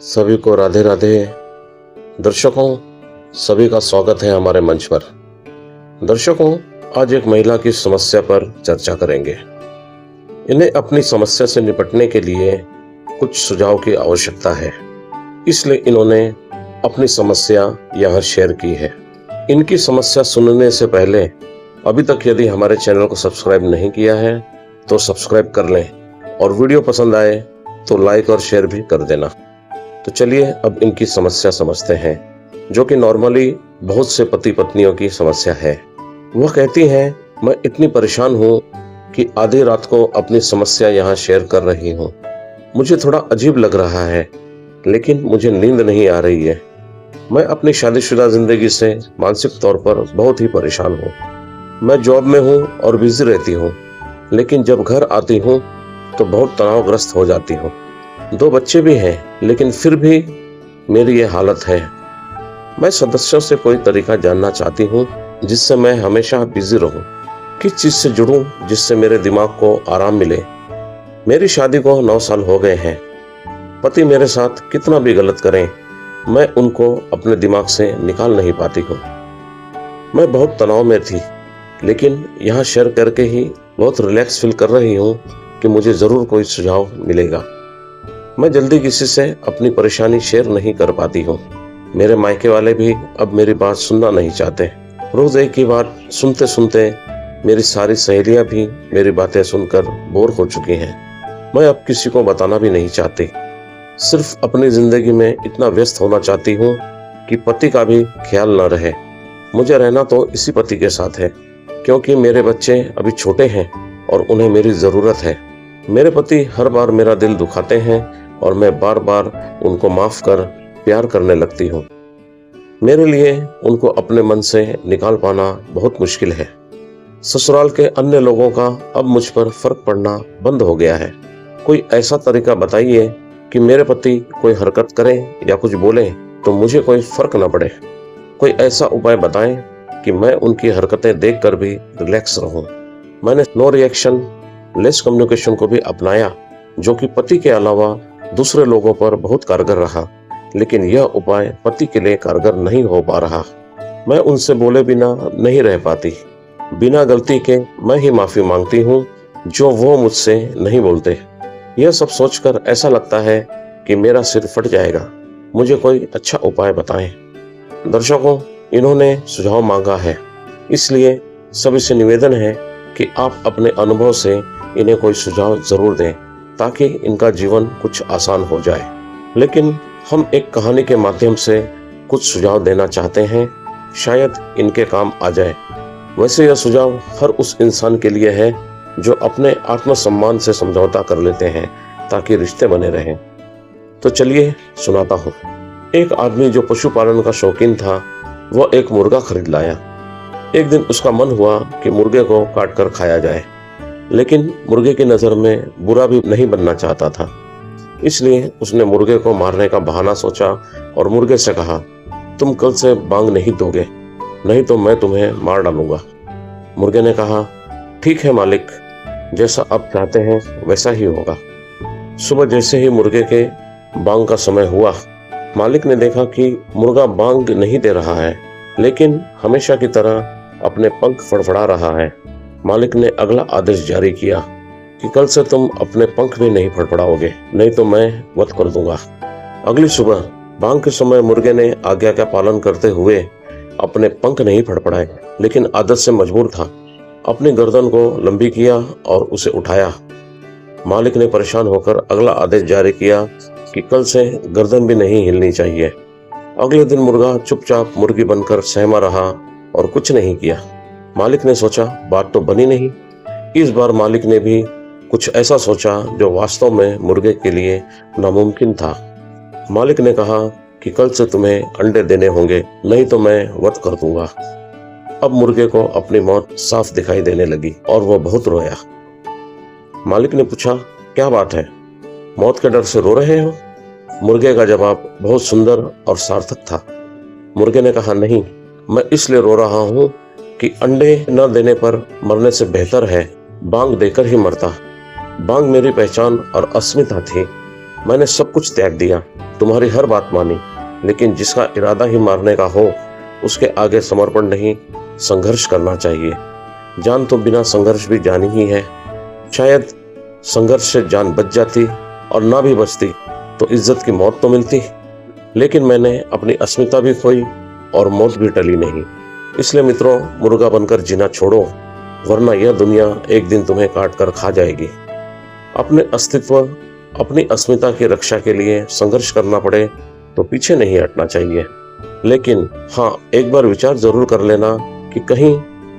सभी को राधे राधे। दर्शकों, सभी का स्वागत है हमारे मंच पर। दर्शकों, आज एक महिला की समस्या पर चर्चा करेंगे। इन्हें अपनी समस्या से निपटने के लिए कुछ सुझाव की आवश्यकता है, इसलिए इन्होंने अपनी समस्या यहाँ शेयर की है। इनकी समस्या सुनने से पहले अभी तक यदि हमारे चैनल को सब्सक्राइब नहीं किया है तो सब्सक्राइब कर लें, और वीडियो पसंद आए तो लाइक और शेयर भी कर देना। तो चलिए अब इनकी समस्या समझते हैं, जो कि नॉर्मली बहुत से पति पत्नियों की समस्या है। वह कहती हैं, मैं इतनी परेशान हूँ कि आधी रात को अपनी समस्या यहाँ शेयर कर रही हूँ। मुझे थोड़ा अजीब लग रहा है, लेकिन मुझे नींद नहीं आ रही है। मैं अपनी शादीशुदा जिंदगी से मानसिक तौर पर बहुत ही परेशान हूँ। मैं जॉब में हूँ और बिजी रहती हूँ, लेकिन जब घर आती हूँ तो बहुत तनावग्रस्त हो जाती हूँ। 2 बच्चे भी हैं, लेकिन फिर भी मेरी ये हालत है। मैं सदस्यों से कोई तरीका जानना चाहती हूँ जिससे मैं हमेशा बिजी रहूं। किस चीज से जुड़ूं जिससे मेरे दिमाग को आराम मिले। मेरी शादी को 9 साल हो गए हैं। पति मेरे साथ कितना भी गलत करें, मैं उनको अपने दिमाग से निकाल नहीं पाती हूँ। मैं बहुत तनाव में थी, लेकिन यहाँ शेयर करके ही बहुत रिलैक्स फील कर रही हूँ कि मुझे जरूर कोई सुझाव मिलेगा। मैं जल्दी किसी से अपनी परेशानी शेयर नहीं कर पाती हूँ। मेरे मायके वाले भी अब मेरी बात सुनना नहीं चाहते। रोज एक ही बात सुनते सुनते मेरी सारी सहेलियां भी मेरी बातें सुनकर बोर हो चुकी हैं। मैं अब किसी को बताना भी नहीं चाहती। सिर्फ अपनी जिंदगी में इतना व्यस्त होना चाहती हूँ कि पति का भी ख्याल न रहे। मुझे रहना तो इसी पति के साथ है, क्योंकि मेरे बच्चे अभी छोटे हैं और उन्हें मेरी जरूरत है। मेरे पति हर बार मेरा दिल दुखाते हैं और मैं बार बार उनको माफ कर प्यार करने लगती हूँ। मेरे लिए उनको अपने मन से निकाल पाना बहुत मुश्किल है। ससुराल के अन्य लोगों का अब मुझ पर फर्क पड़ना बंद हो गया है। कोई ऐसा तरीका बताइए कि मेरे पति कोई हरकत करें या कुछ बोले तो मुझे कोई फर्क न पड़े। कोई ऐसा उपाय बताएं कि मैं उनकी हरकतें देखकर भी रिलैक्स रहूं। मैंने नो रिएक्शन, लेस कम्युनिकेशन को भी अपनाया, जो कि पति के अलावा दूसरे लोगों पर बहुत कारगर रहा, लेकिन यह उपाय पति के लिए कारगर नहीं हो पा रहा। मैं उनसे बोले बिना नहीं रह पाती। बिना गलती के मैं ही माफी मांगती हूँ जो वो मुझसे नहीं बोलते। यह सब सोचकर ऐसा लगता है कि मेरा सिर फट जाएगा। मुझे कोई अच्छा उपाय बताएं। दर्शकों, इन्होंने सुझाव मांगा है, इसलिए सभी से निवेदन है कि आप अपने अनुभव से इन्हें कोई सुझाव जरूर दें, ताकि इनका जीवन कुछ आसान हो जाए। लेकिन हम एक कहानी के माध्यम से कुछ सुझाव देना चाहते हैं, शायद इनके काम आ जाए। वैसे यह सुझाव हर उस इंसान के लिए है जो अपने आत्मसम्मान से समझौता कर लेते हैं ताकि रिश्ते बने रहें। तो चलिए सुनाता हूँ। एक आदमी जो पशुपालन का शौकीन था, वह एक मुर्गा खरीद लाया। एक दिन उसका मन हुआ कि मुर्गे को काट कर खाया जाए, लेकिन मुर्गे की नज़र में बुरा भी नहीं बनना चाहता था। इसलिए उसने मुर्गे को मारने का बहाना सोचा और मुर्गे से कहा, तुम कल से बांग नहीं दोगे, नहीं तो मैं तुम्हें मार डालूंगा। मुर्गे ने कहा, ठीक है मालिक, जैसा आप चाहते हैं वैसा ही होगा। सुबह जैसे ही मुर्गे के बांग का समय हुआ, मालिक ने देखा कि मुर्गा बांग नहीं दे रहा है, लेकिन हमेशा की तरह अपने पंख फड़फड़ा रहा है। मालिक ने अगला आदेश जारी किया कि कल से तुम अपने पंख भी नहीं फड़फड़ाओगे, नहीं तो मैं वध कर दूंगा। अगली सुबह बांग के समय मुर्गे ने आज्ञा का पालन करते हुए अपने पंख नहीं फड़फड़ाए, लेकिन आदत से मजबूर था। अपनी गर्दन को लंबी किया और उसे उठाया। मालिक ने परेशान होकर अगला आदेश जारी किया कि कल से गर्दन भी नहीं हिलनी चाहिए। अगले दिन मुर्गा चुपचाप मुर्गी बनकर सहमा रहा और कुछ नहीं किया। मालिक ने सोचा, बात तो बनी नहीं। इस बार मालिक ने भी कुछ ऐसा सोचा जो वास्तव में मुर्गे के लिए नामुमकिन था। मालिक ने कहा कि कल से तुम्हें अंडे देने होंगे, नहीं तो मैं वध कर दूंगा। अब मुर्गे को अपनी मौत साफ दिखाई देने लगी और वह बहुत रोया। मालिक ने पूछा, क्या बात है, मौत के डर से रो रहे हो? मुर्गे का जवाब बहुत सुंदर और सार्थक था। मुर्गे ने कहा, नहीं, मैं इसलिए रो रहा हूँ कि अंडे न देने पर मरने से बेहतर है बांग देकर ही मरता। बांग मेरी पहचान और अस्मिता थी। मैंने सब कुछ त्याग दिया, तुम्हारी हर बात मानी, लेकिन जिसका इरादा ही मारने का हो उसके आगे समर्पण नहीं, संघर्ष करना चाहिए। जान तो बिना संघर्ष भी जानी ही है। शायद संघर्ष से जान बच जाती, और ना भी बचती तो इज्जत की मौत तो मिलती। लेकिन मैंने अपनी अस्मिता भी खोई और मौत भी टली नहीं। इसलिए मित्रों, मुर्गा बनकर जीना छोड़ो, वरना यह दुनिया एक दिन तुम्हें काट कर खा जाएगी। अपने अस्तित्व, अपनी अस्मिता की रक्षा के लिए संघर्ष करना पड़े तो पीछे नहीं हटना चाहिए। लेकिन हाँ, एक बार विचार जरूर कर लेना कि कहीं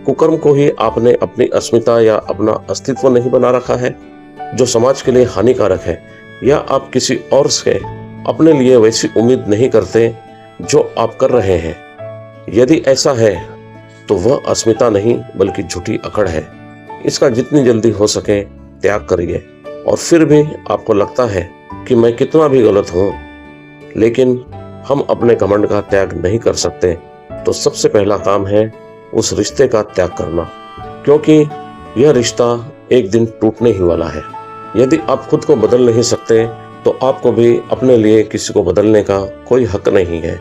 कुकर्म को ही आपने अपनी अस्मिता या अपना अस्तित्व नहीं बना रखा है, जो समाज के लिए हानिकारक है, या आप किसी और से अपने लिए वैसी उम्मीद नहीं करते जो आप कर रहे हैं। यदि ऐसा है तो वह अस्मिता नहीं बल्कि झूठी अकड़ है। इसका जितनी जल्दी हो सके त्याग करिए। और फिर भी आपको लगता है कि मैं कितना भी गलत हूं, लेकिन हम अपने घमंड का त्याग नहीं कर सकते, तो सबसे पहला काम है उस रिश्ते का त्याग करना, क्योंकि यह रिश्ता एक दिन टूटने ही वाला है। यदि आप खुद को बदल नहीं सकते तो आपको भी अपने लिए किसी को बदलने का कोई हक नहीं है।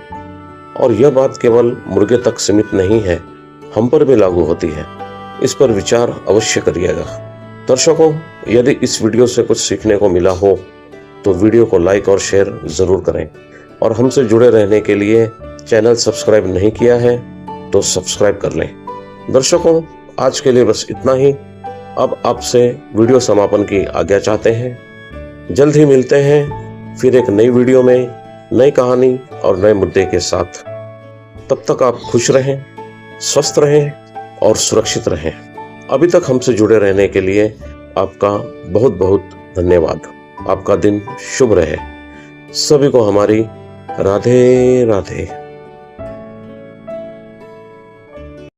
और यह बात केवल मुर्गे तक सीमित नहीं है, हम पर भी लागू होती है। इस पर विचार अवश्य करिएगा। दर्शकों, यदि इस वीडियो से कुछ सीखने को मिला हो तो वीडियो को लाइक और शेयर जरूर करें, और हमसे जुड़े रहने के लिए चैनल सब्सक्राइब नहीं किया है तो सब्सक्राइब कर लें। दर्शकों, आज के लिए बस इतना ही। अब आपसे वीडियो समापन की आज्ञा चाहते हैं। जल्द ही मिलते हैं फिर एक नई वीडियो में, नई कहानी और नए मुद्दे के साथ। तब तक आप खुश रहें, स्वस्थ रहें और सुरक्षित रहें। अभी तक हमसे जुड़े रहने के लिए आपका बहुत बहुत धन्यवाद। आपका दिन शुभ रहे। सभी को हमारी राधे राधे।